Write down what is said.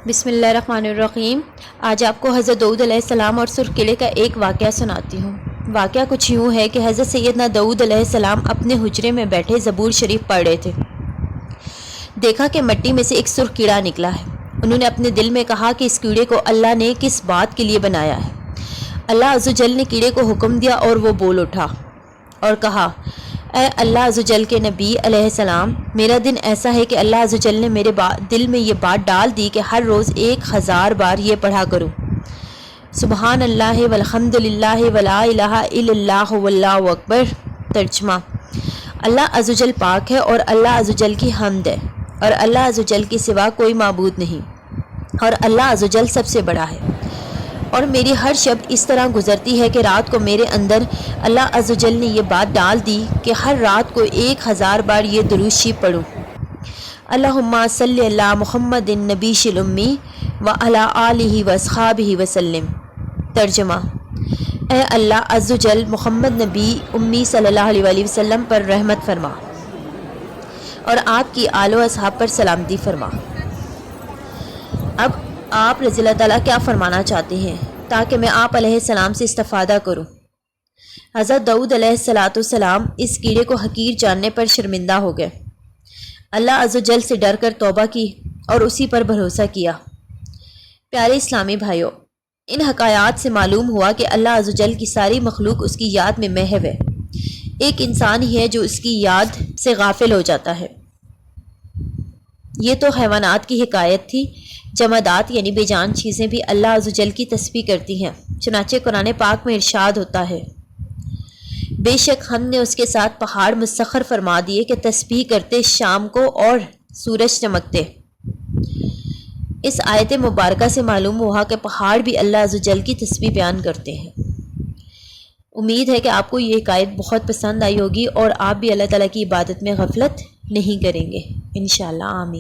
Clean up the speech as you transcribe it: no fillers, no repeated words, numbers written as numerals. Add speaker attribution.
Speaker 1: بسم اللہ الرحمن الرحیم۔ آج آپ کو حضرت داؤد علیہ السلام اور سرخ قلعے کا ایک واقعہ سناتی ہوں۔ واقعہ کچھ یوں ہے کہ حضرت سیدنا داؤد علیہ السلام اپنے حجرے میں بیٹھے زبور شریف پڑھ رہے تھے۔ دیکھا کہ مٹی میں سے ایک سرخ کیڑا نکلا ہے۔ انہوں نے اپنے دل میں کہا کہ اس کیڑے کو اللہ نے کس بات کے لیے بنایا ہے۔ اللہ عز و جل نے کیڑے کو حکم دیا اور وہ بول اٹھا اور کہا، اے اللہ عز و جل کے نبی علیہ السلام، میرا دن ایسا ہے کہ اللہ عز و جل نے میرے دل میں یہ بات ڈال دی کہ ہر روز 1000 بار یہ پڑھا کروں، سبحان اللہ والحمد للہ ولا الہ الا اللہ واللہ اکبر۔ ترجمہ: اللہ عز و جل پاک ہے اور اللہ عز و جل کی حمد ہے، اور اللہ عز و جل کے سوا کوئی معبود نہیں، اور اللہ عز و جل سب سے بڑا ہے۔ اور میری ہر شب اس طرح گزرتی ہے کہ رات کو میرے اندر اللہ عز و جل نے یہ بات ڈال دی کہ ہر رات کو 1000 بار یہ درود شریف پڑھوں، اللہم صلی علی محمد النبی الامی وعلی آلہ واصحابہ وسلم۔ ترجمہ: اے اللہ عز و جل محمد نبی امی صلی اللہ علیہ وسلم پر رحمت فرما اور آپ کی آل و اصحاب پر سلامتی فرما۔ اب آپ رضی اللہ تعالیٰ کیا فرمانا چاہتے ہیں تاکہ میں آپ علیہ السلام سے استفادہ کروں؟ حضرت داؤد علیہ السلام اس کیڑے کو حقیر جاننے پر شرمندہ ہو گئے، اللہ عز و جل سے ڈر کر توبہ کی اور اسی پر بھروسہ کیا۔ پیارے اسلامی بھائیوں، ان حکایات سے معلوم ہوا کہ اللہ عز و جل کی ساری مخلوق اس کی یاد میں محو ہے، ایک انسان ہی ہے جو اس کی یاد سے غافل ہو جاتا ہے۔ یہ تو حیوانات کی حکایت تھی، جمادات یعنی بے جان چیزیں بھی اللہ عز و جل کی تسبیح کرتی ہیں، چنانچہ قرآن پاک میں ارشاد ہوتا ہے، بے شک ہم نے اس کے ساتھ پہاڑ مسخر فرما دیے کہ تسبیح کرتے شام کو اور سورج چمکتے۔ اس آیت مبارکہ سے معلوم ہوا کہ پہاڑ بھی اللہ عز و جل کی تسبیح بیان کرتے ہیں۔ امید ہے کہ آپ کو یہ حکایت بہت پسند آئی ہوگی اور آپ بھی اللہ تعالیٰ کی عبادت میں غفلت نہیں کریں گے، انشاءاللہ۔ آمین۔